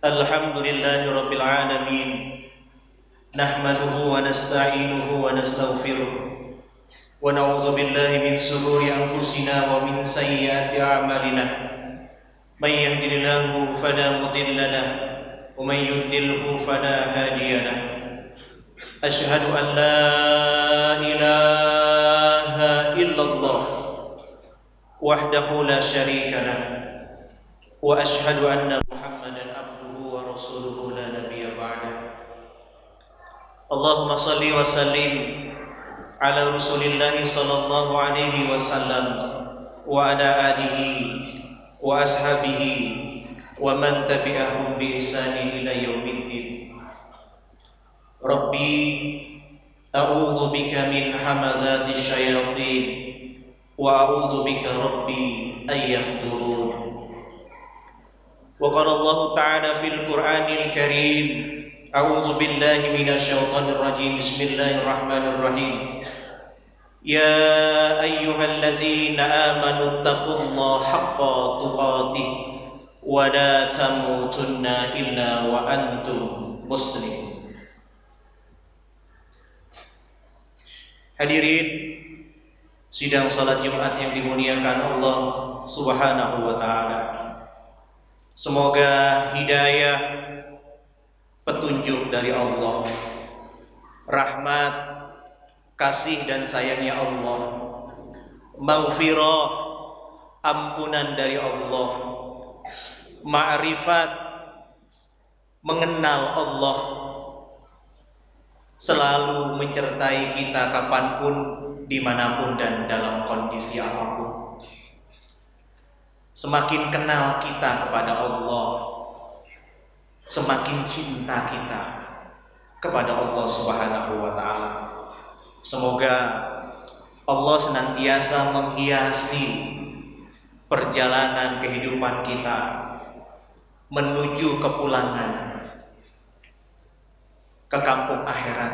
Alhamdulillahi Rabbil Alamin. Nahmaduhu wa nasta'inuhu wa nastaghfiruh. Wa na'udzu billahi min shururi anfusina wa min sayyiati a'malina. May yahdihillahu fala mudilla lahu wa may yudlilhu fala hadiya lahu. Asyhadu an la ilaha illallah wahdahu la syarika lahu wa asyhadu anna Muhammadan abduhu wa rasuluhu la nabiyya ba'dah. Allahumma salli wa sallim ala Rasulillah sallallahu alaihi wasallam wa ala alihi wa ashabihi wa man tabi'ahum bi ihsanin ila yaumiddin. Rabbi a'udzu bika min hamazati syayatin wa a'udzu bika rabbi ay yahdurun. Wa qala Allah ta'ala fil Qur'anil Karim, a'udzu billahi minasy syaithanir rajim. Bismillahirrahmanirrahim. Ya ayyuhallazina amanu taqullaha haqqa tuqatih wa la tamutunna illa wa antum muslimun. Hadirin sidang salat Jumat yang dimuliakan Allah Subhanahu wa taala. Semoga hidayah, petunjuk dari Allah, rahmat, kasih dan sayangnya Allah, maghfirah, ampunan dari Allah, ma'rifat, mengenal Allah, selalu menyertai kita kapanpun, dimanapun dan dalam kondisi apapun. Semakin kenal kita kepada Allah, semakin cinta kita kepada Allah Subhanahu wa taala. Semoga Allah senantiasa menghiasi perjalanan kehidupan kita menuju kepulangan ke kampung akhirat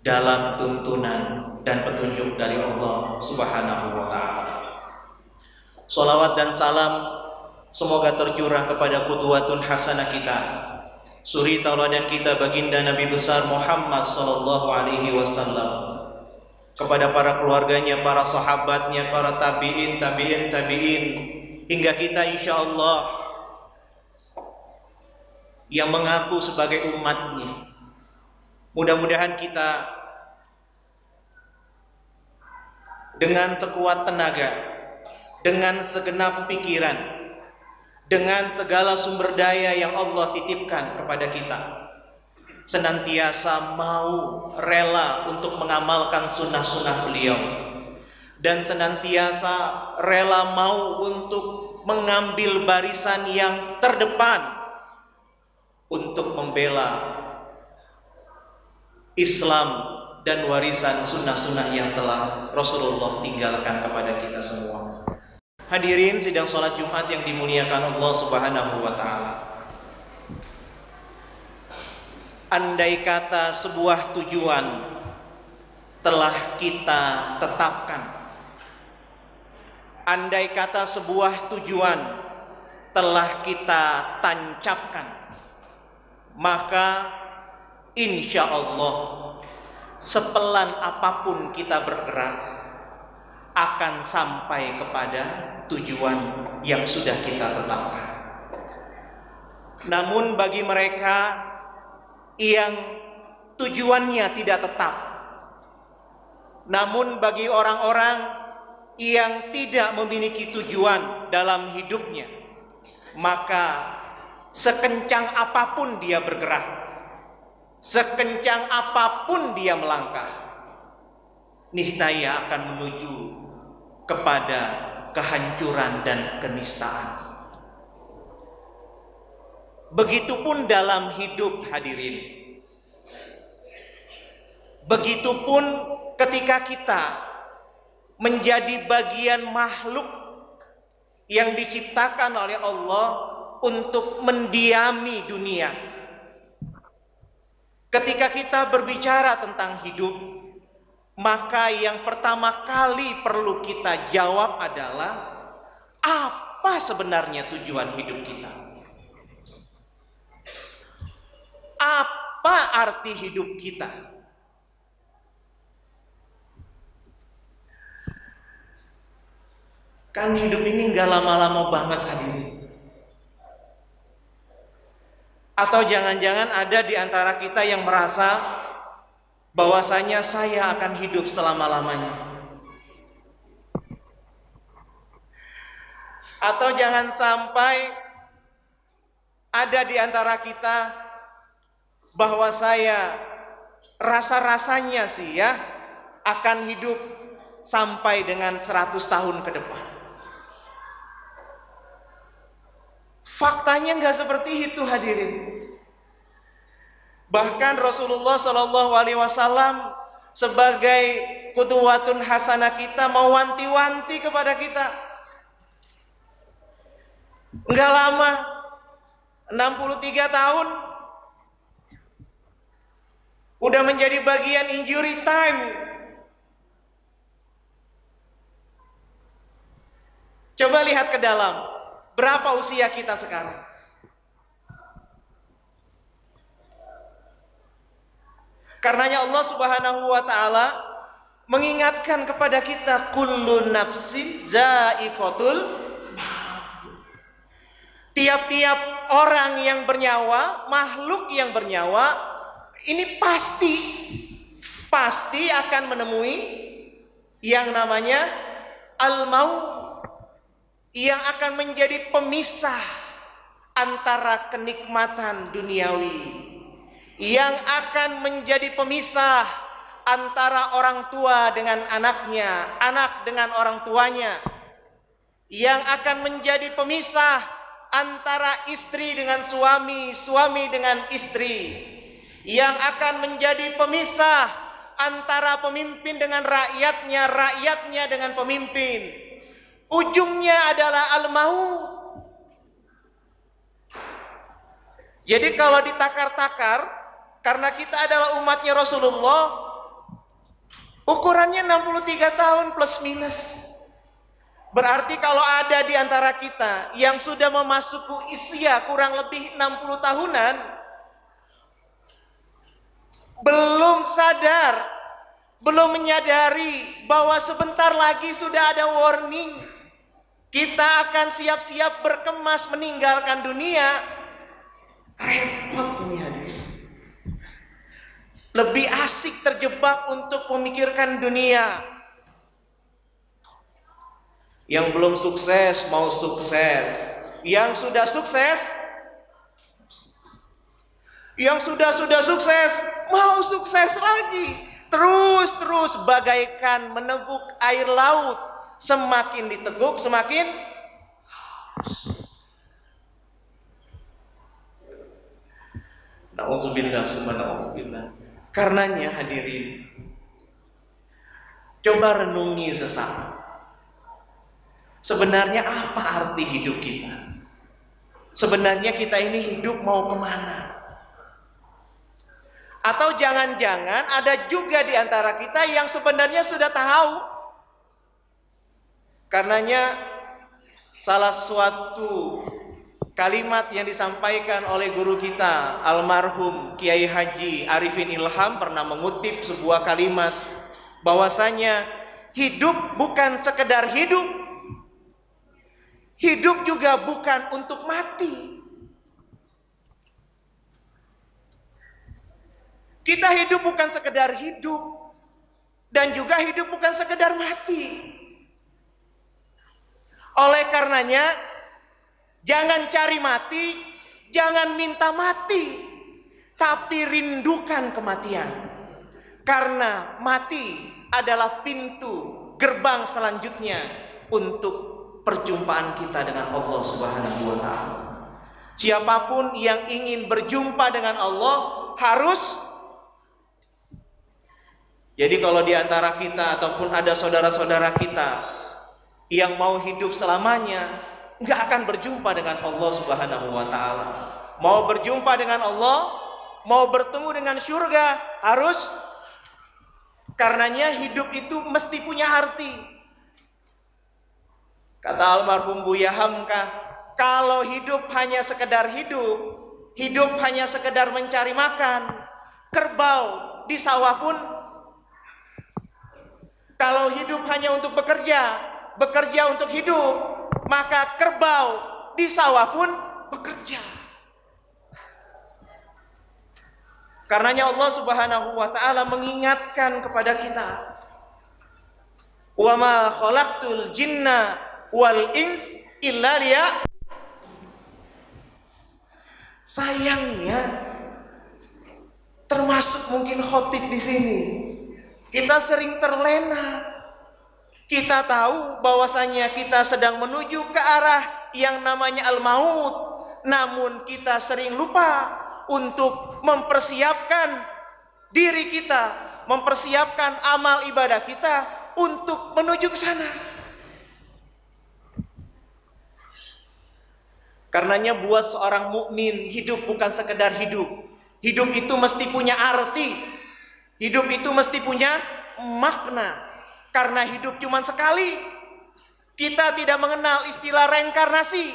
dalam tuntunan dan petunjuk dari Allah Subhanahu wa taala. Salawat dan salam semoga tercurah kepada qudwatun hasanah kita, suri tauladan kita baginda Nabi besar Muhammad sallallahu alaihi wasallam, kepada para keluarganya, para sahabatnya, para tabi'in, hingga kita insyaallah yang mengaku sebagai umatnya. Mudah-mudahan kita dengan sekuat tenaga, dengan segenap pikiran, dengan segala sumber daya yang Allah titipkan kepada kita, senantiasa mau rela untuk mengamalkan sunnah-sunnah beliau, dan senantiasa rela mau untuk mengambil barisan yang terdepan untuk membela Islam dan warisan sunnah-sunnah yang telah Rasulullah tinggalkan kepada kita semua. Hadirin sidang sholat Jumat yang dimuliakan Allah Subhanahu wa ta'ala. Andai kata sebuah tujuan telah kita tetapkan, andai kata sebuah tujuan telah kita tancapkan, maka insya Allah sepelan apapun kita bergerak akan sampai kepada tujuan yang sudah kita tetapkan. Namun bagi mereka yang tujuannya tidak tetap, namun bagi orang-orang yang tidak memiliki tujuan dalam hidupnya, maka sekencang apapun dia bergerak, sekencang apapun dia melangkah, niscaya akan menuju kepada kehancuran dan kenistaan. Begitupun dalam hidup, hadirin. Begitupun ketika kita menjadi bagian makhluk yang diciptakan oleh Allah untuk mendiami dunia. Ketika kita berbicara tentang hidup, maka yang pertama kali perlu kita jawab adalah apa apa sebenarnya tujuan hidup kita? Apa arti hidup kita? Kan hidup ini nggak lama-lama banget hadirin. Atau jangan-jangan ada di antara kita yang merasa bahwasanya saya akan hidup selama-lamanya. Atau jangan sampai ada di antara kita bahwa saya rasa-rasanya sih ya akan hidup sampai dengan 100 tahun ke depan. Faktanya nggak seperti itu hadirin. Bahkan Rasulullah Shallallahu Alaihi Wasallam sebagai qudwatun hasanah kita mau wanti-wanti kepada kita. Nggak lama, 63 tahun, udah menjadi bagian injury time. Coba lihat ke dalam. Berapa usia kita sekarang? Karenanya Allah Subhanahu wa taala mengingatkan kepada kita, kullu nafsin za'iqatul maut. Tiap-tiap orang yang bernyawa, makhluk yang bernyawa, ini pasti akan menemui yang namanya al-maut, yang akan menjadi pemisah antara kenikmatan duniawi, yang akan menjadi pemisah antara orang tua dengan anaknya, anak dengan orang tuanya, yang akan menjadi pemisah antara istri dengan suami, suami dengan istri, yang akan menjadi pemisah antara pemimpin dengan rakyatnya, rakyatnya dengan pemimpin. Ujungnya adalah al-maut. Jadi kalau ditakar-takar, karena kita adalah umatnya Rasulullah, ukurannya 63 tahun plus minus. Berarti kalau ada di antara kita yang sudah memasuki usia kurang lebih 60 tahunan, belum sadar, belum menyadari bahwa sebentar lagi sudah ada warning, kita akan siap-siap berkemas meninggalkan dunia, repot ini hadirin. Lebih asik terjebak untuk memikirkan dunia. Yang belum sukses mau sukses, yang sudah sukses, yang sudah sukses mau sukses lagi. Terus bagaikan meneguk air laut. Semakin diteguk, semakin na'udzubillah, subhanallah. Karenanya hadirin, coba renungi sesaat. Sebenarnya apa arti hidup kita? Sebenarnya kita ini hidup mau kemana? Atau jangan-jangan ada juga di antara kita yang sebenarnya sudah tahu. Karenanya salah suatu kalimat yang disampaikan oleh guru kita almarhum Kiai Haji Arifin Ilham pernah mengutip sebuah kalimat bahwasanya hidup bukan sekedar hidup, hidup juga bukan untuk mati. Kita hidup bukan sekedar hidup, dan juga hidup bukan sekedar mati. Oleh karenanya, jangan cari mati, jangan minta mati, tapi rindukan kematian. Karena mati adalah pintu gerbang selanjutnya untuk perjumpaan kita dengan Allah Subhanahu wa taala. Siapapun yang ingin berjumpa dengan Allah harus. Jadi kalau di antara kita ataupun ada saudara-saudara kita yang mau hidup selamanya, nggak akan berjumpa dengan Allah Subhanahu wa taala. Mau berjumpa dengan Allah, mau bertemu dengan surga, harus. Karenanya hidup itu mesti punya arti. Kata almarhum Buya Hamka, kalau hidup hanya sekedar hidup, hidup hanya sekedar mencari makan, kerbau di sawah pun. Kalau hidup hanya untuk bekerja, bekerja untuk hidup, maka kerbau di sawah pun bekerja. Karenanya Allah Subhanahu wa taala mengingatkan kepada kita, "Wa ma khalaqtul jinna wal ins illa liya." Sayangnya, termasuk mungkin khotib di sini, kita sering terlena. Kita tahu bahwasanya kita sedang menuju ke arah yang namanya al-maut, namun kita sering lupa untuk mempersiapkan diri kita, mempersiapkan amal ibadah kita untuk menuju ke sana. Karenanya buat seorang mukmin, hidup bukan sekedar hidup. Hidup itu mesti punya arti. Hidup itu mesti punya makna. Karena hidup cuma sekali. Kita tidak mengenal istilah reinkarnasi.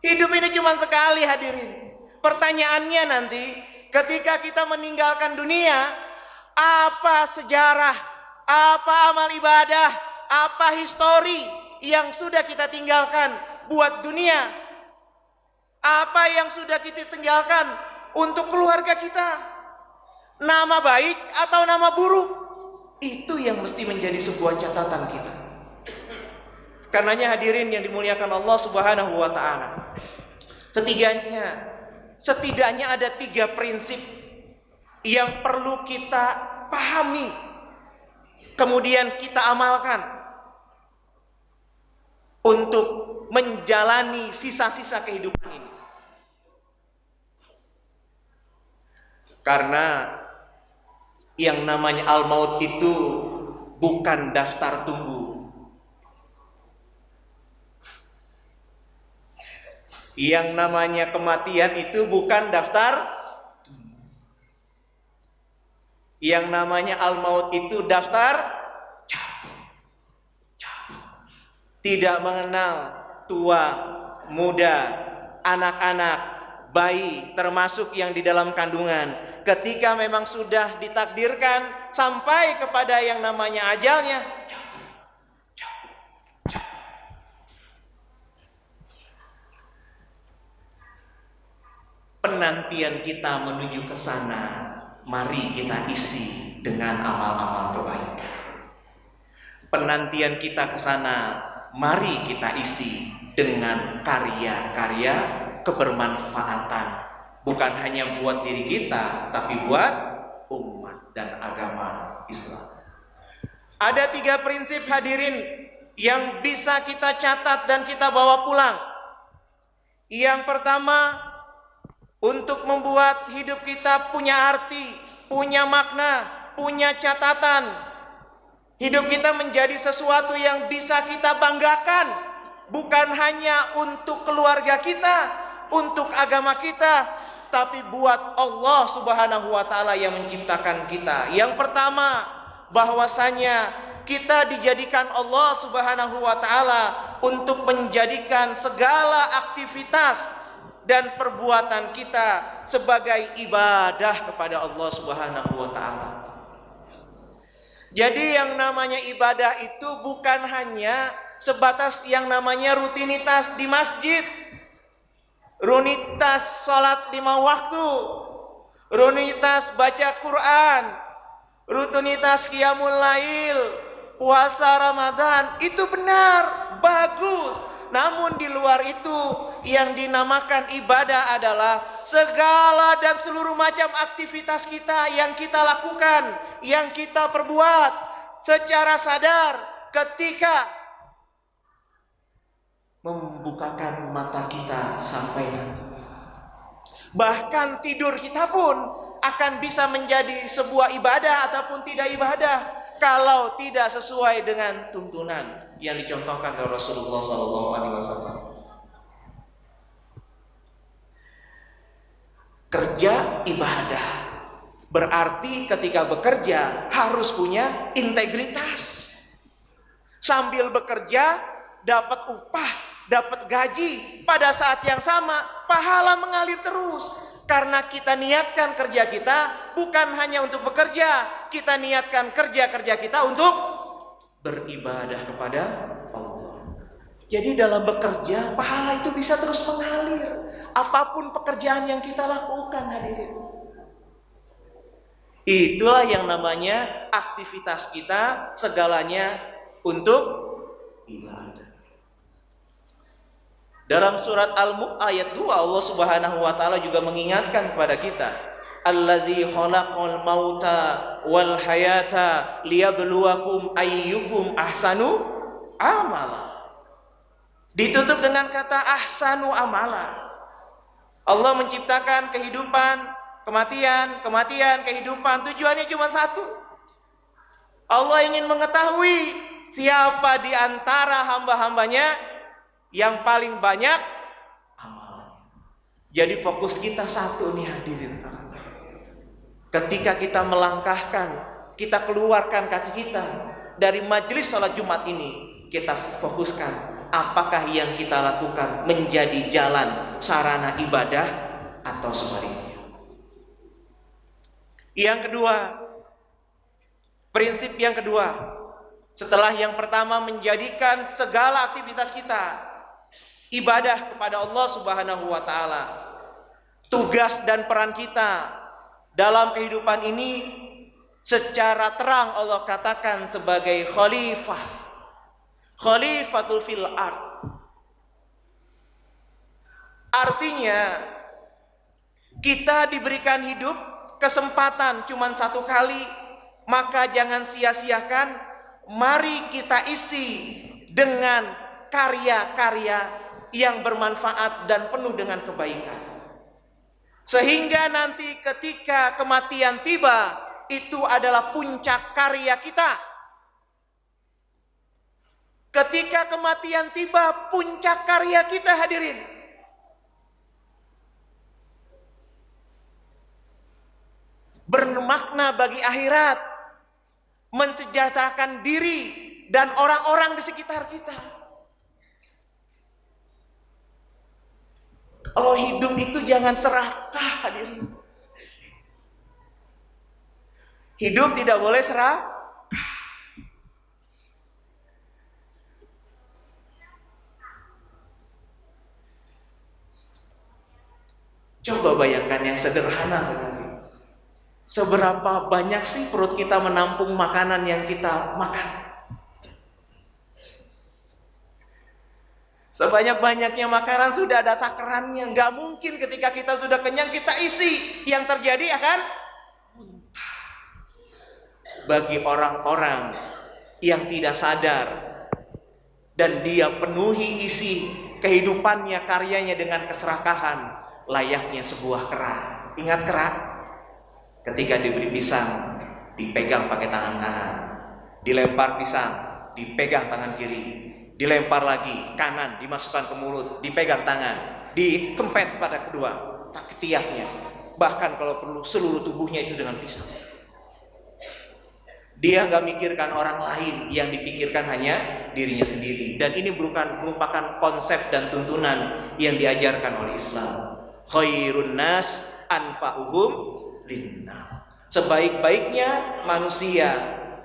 Hidup ini cuma sekali, hadirin. Pertanyaannya nanti, ketika kita meninggalkan dunia, apa sejarah, apa amal ibadah, apa histori yang sudah kita tinggalkan buat dunia? Apa yang sudah kita tinggalkan untuk keluarga kita? Nama baik atau nama buruk? Itu yang mesti menjadi sebuah catatan kita. Karenanya hadirin yang dimuliakan Allah Subhanahu wa taala, setidaknya ada 3 prinsip yang perlu kita pahami, kemudian kita amalkan untuk menjalani sisa-sisa kehidupan ini. Karena yang namanya al-maut itu bukan daftar tunggu. Yang namanya kematian itu bukan daftar tunggu. Yang namanya al-maut itu daftar cabut. Tidak mengenal tua, muda, anak-anak, bayi, termasuk yang di dalam kandungan. Ketika memang sudah ditakdirkan sampai kepada yang namanya ajalnya, penantian kita menuju ke sana, mari kita isi dengan amal-amal kebaikan. Penantian kita ke sana, mari kita isi dengan karya-karya kebermanfaatan. Bukan hanya buat diri kita, tapi buat umat dan agama Islam. Ada 3 prinsip hadirin yang bisa kita catat dan kita bawa pulang. Yang pertama, untuk membuat hidup kita punya arti, punya makna, punya catatan. Hidup kita menjadi sesuatu yang bisa kita banggakan. Bukan hanya untuk keluarga kita, untuk agama kita, tapi buat Allah Subhanahu wa taala yang menciptakan kita. Yang pertama, bahwasanya kita dijadikan Allah Subhanahu wa taala untuk menjadikan segala aktivitas dan perbuatan kita sebagai ibadah kepada Allah Subhanahu wa taala. Jadi yang namanya ibadah itu bukan hanya sebatas yang namanya rutinitas di masjid, rutinitas sholat 5 waktu, rutinitas baca Quran, rutinitas qiyamul lail, puasa Ramadan. Itu benar, bagus. Namun di luar itu yang dinamakan ibadah adalah segala dan seluruh macam aktivitas kita yang kita lakukan, yang kita perbuat secara sadar ketika membukakan mata kita sampai nanti. Bahkan tidur kita pun akan bisa menjadi sebuah ibadah ataupun tidak ibadah kalau tidak sesuai dengan tuntunan yang dicontohkan oleh Rasulullah SAW. Kerja ibadah berarti ketika bekerja harus punya integritas, Sambil bekerja, dapat upah, dapat gaji. Pada saat yang sama, pahala mengalir terus. Karena kita niatkan kerja kita bukan hanya untuk bekerja. Kita niatkan kerja-kerja kita untuk beribadah kepada Allah. Jadi dalam bekerja, pahala itu bisa terus mengalir. Apapun pekerjaan yang kita lakukan, hadirin. Itulah yang namanya aktivitas kita, segalanya untuk ibadah. Dalam surat Al-Mulk ayat 2 Allah Subhanahu wa taala juga mengingatkan kepada kita, Allazi khalaqal mauta wal hayata liyabluwakum ayyukum ahsanu amala. Ditutup dengan kata ahsanu amala. Allah menciptakan kehidupan, kematian, kehidupan. Tujuannya cuma satu. Allah ingin mengetahui siapa di antara hamba-hambanya yang paling banyak amal. Jadi fokus kita satu nih hadirin. Ketika kita melangkahkan, kita keluarkan kaki kita dari majelis sholat Jumat ini, kita fokuskan apakah yang kita lakukan menjadi jalan sarana ibadah atau sebaliknya. Yang kedua, prinsip yang kedua, setelah yang pertama menjadikan segala aktivitas kita ibadah kepada Allah Subhanahu wa taala, tugas dan peran kita dalam kehidupan ini secara terang Allah katakan sebagai khalifah, khalifatul fil ard. Artinya kita diberikan hidup, kesempatan cuma satu kali, maka jangan sia-siakan. Mari kita isi dengan karya-karya yang bermanfaat dan penuh dengan kebaikan. Sehingga nanti ketika kematian tiba, itu adalah puncak karya kita. Ketika kematian tiba, puncak karya kita, hadirin. Bermakna bagi akhirat, mensejahterakan diri dan orang-orang di sekitar kita. Kalau hidup itu jangan serakah, hadirin. Hidup tidak boleh serakah. Coba bayangkan yang sederhana sekali. Seberapa banyak sih perut kita menampung makanan yang kita makan? Sebanyak-banyaknya makanan sudah ada takarannya. Gak mungkin ketika kita sudah kenyang kita isi. Yang terjadi akan muntah. Bagi orang-orang yang tidak sadar dan dia penuhi isi kehidupannya, karyanya dengan keserakahan, layaknya sebuah kerak. Ingat kerak? Ketika diberi pisang, dipegang pakai tangan kanan. Dilempar pisang, dipegang tangan kiri. Dilempar lagi, kanan dimasukkan ke mulut, dipegang tangan, dikempet pada kedua ketiaknya. Bahkan kalau perlu seluruh tubuhnya itu dengan pisang. Dia gak mikirkan orang lain, yang dipikirkan hanya dirinya sendiri. Dan ini merupakan konsep dan tuntunan yang diajarkan oleh Islam. Khairun nas anfa'uhum linnas. Sebaik-baiknya manusia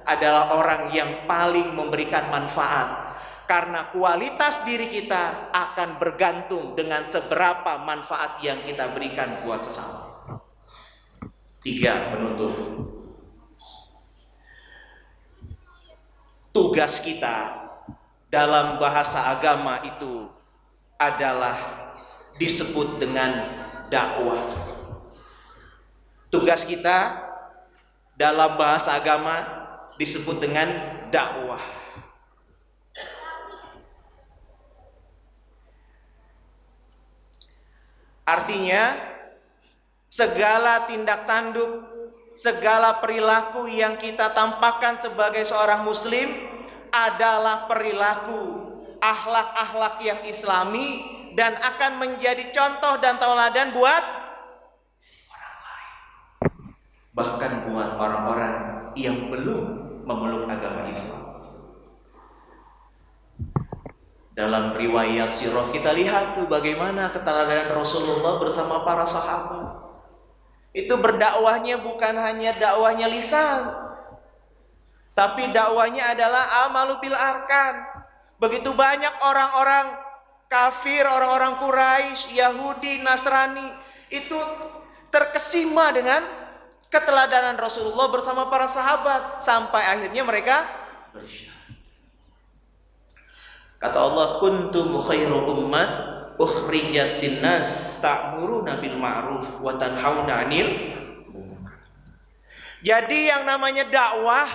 adalah orang yang paling memberikan manfaat. Karena kualitas diri kita akan bergantung dengan seberapa manfaat yang kita berikan buat sesama. 3, penutup. Tugas kita dalam bahasa agama itu adalah disebut dengan dakwah. Tugas kita dalam bahasa agama disebut dengan dakwah. Artinya segala tindak tanduk, segala perilaku yang kita tampakkan sebagai seorang muslim adalah perilaku akhlak-akhlak yang islami dan akan menjadi contoh dan tauladan buat orang lain. Bahkan buat orang-orang yang belum memeluk agama Islam. Dalam riwayat sirah kita lihat tuh bagaimana keteladanan Rasulullah bersama para sahabat. Itu berdakwahnya bukan hanya dakwahnya lisan, tapi dakwahnya adalah amalu bil arkan. Begitu banyak orang-orang kafir, orang-orang Quraisy, Yahudi, Nasrani itu terkesima dengan keteladanan Rasulullah bersama para sahabat sampai akhirnya mereka bersyahadat. Kata Allah, kuntum khairu ummat ukhrijat linnas ta'muruna bil ma'ruf wa tanhauna 'anil munkar. Jadi yang namanya dakwah,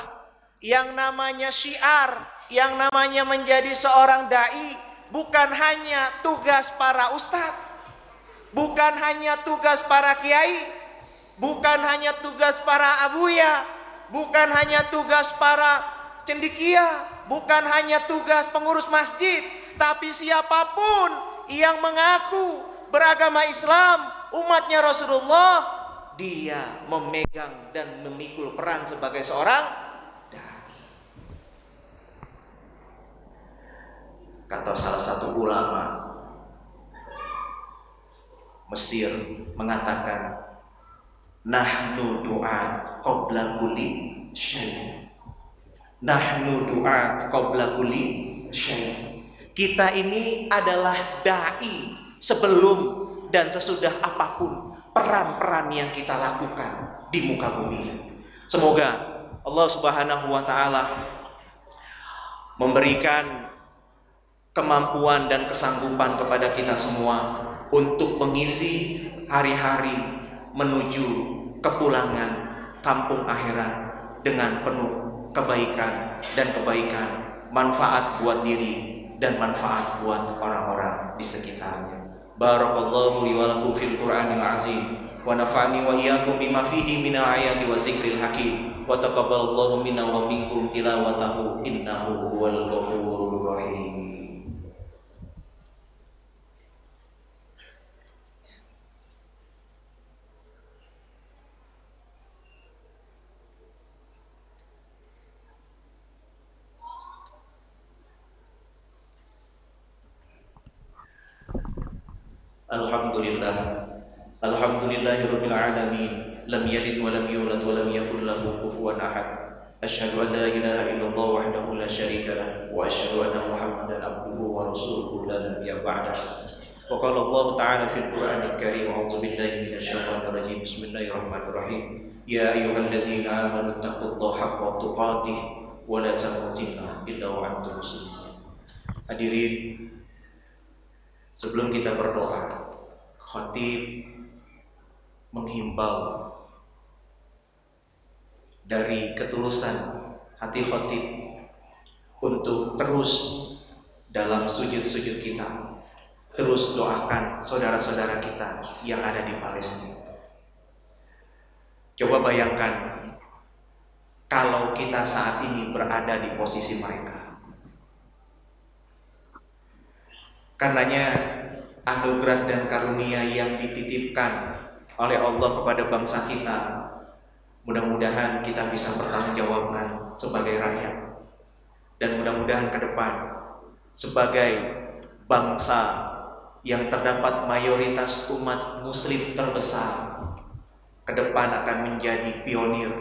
yang namanya syiar, yang namanya menjadi seorang dai bukan hanya tugas para ustadz, bukan hanya tugas para kiai, bukan hanya tugas para abuya, bukan hanya tugas para cendekia, bukan hanya tugas pengurus masjid, tapi siapapun yang mengaku beragama Islam, umatnya Rasulullah, dia memegang dan memikul peran sebagai seorang dai. Kata salah satu ulama Mesir mengatakan, nahnu du'at qabla kulli syai'. Nahnu du'at qabla kulli syai'. Kita ini adalah dai sebelum dan sesudah apapun peran-peran yang kita lakukan di muka bumi. Semoga Allah Subhanahu wa taala memberikan kemampuan dan kesanggupan kepada kita semua untuk mengisi hari-hari menuju kepulangan kampung akhirat dengan penuh kebaikan dan kebaikan, manfaat buat diri dan manfaat buat orang-orang di sekitarnya. Barakallahu li wa lakum fil Qur'anil azim wa nafa'ani wa iyyakum bima fihi minal ayati wa zikril hakim wa taqabbalallahu minna wa minkum tilawatahu innahu huwal ghafurur rahim. Alhamdulillahirabbil alamin, lam yalid wa lam yulad wa lam yakul lahu kufuwan ahad. Asyhadu an la ilaha illallah wahdahu la syarika lah wa asyhadu anna Muhammadan abduhu wa rasuluhu la nabiyya ba'dah. Wa qala Allah ta'ala fil Qur'anil Karim, a'udzu billahi minasyaitonir rajim. Bismillahirrahmanirrahim. Ya ayyuhallazina amanu taqullaha haqqa tuqatih wa la tamutunna illa wa antum muslimun. Hadirin, sebelum kita berdoa, khatib menghimbau dari ketulusan hati khatib untuk terus dalam sujud-sujud kita, terus doakan saudara-saudara kita yang ada di Palestina. Coba bayangkan kalau kita saat ini berada di posisi mereka. Karenanya anugerah dan karunia yang dititipkan oleh Allah kepada bangsa kita, mudah-mudahan kita bisa bertanggungjawabkan sebagai rakyat, dan mudah-mudahan ke depan sebagai bangsa yang terdapat mayoritas umat muslim terbesar, ke depan akan menjadi pionir,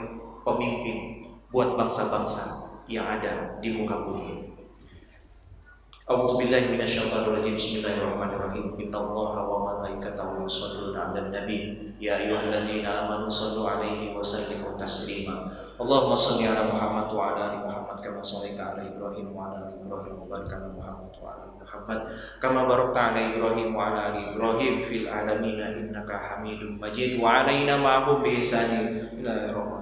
pemimpin buat bangsa-bangsa yang ada di muka bumi. A'udzubillahi minasyaitonir rajim. Bismillahirrahmanirrahim. Innallaha wa malaikatahu yusholluna 'alan nabi ya ayyuhallazina amanu shallu 'alaihi wa sallimu taslima. Allahumma shalli 'ala Muhammad wa 'ala ali Muhammad kama shallaita 'ala Ibrahim wa 'ala ali Ibrahim wa barik 'ala Muhammad wa 'ala ali Muhammad kama barakta 'ala Ibrahim wa 'ala ali Ibrahim fil 'alamin innaka Hamidum Majid. Wa 'alaina ma'hum bi ihsanin ila yaumil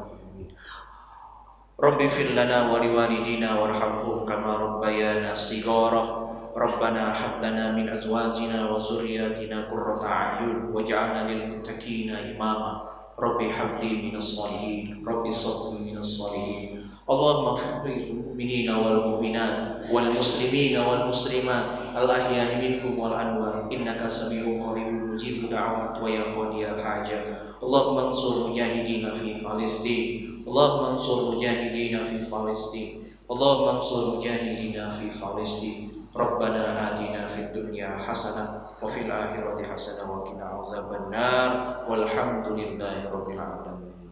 Rabbi fir lana wa liwalidina warhamhum kama rabbayana shighara. Rabbana hab lana min azwajina wa dzurriyyatina qurrata a'yun waj'alna lil muttaqina imama. Rabbi hab li minas shalihin. Rabbi shabli minas shalihin. Allahumma ighfir mu'minina wal mu'minat wal muslimina wal muslimat al ahya'i minkum wal amwat innaka samii'un qaribun mujibud da'wat wa ya qadiyal hajat. Allahumma ansur mujahidina fi Palestin. Allahumma ansur mujahidina fi Palestin. Allahumma ansur mujahidina fi Palestin. Rabbana atina fid dunya hasanah wa fil akhirati hasanah wa qina azabannar walhamdulillahi rabbil alamin.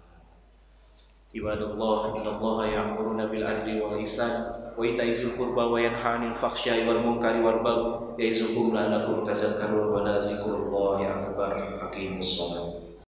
Ibadallah, innallaha ya'muruna bil adli wal ihsan wa ita'i dzil qurba wa yanha 'anil fakhsya'i wal munkari wal baghi ya'izukum la'allakum tadhakkarun wa la dzikrullahi akbar. Aqimus shalah.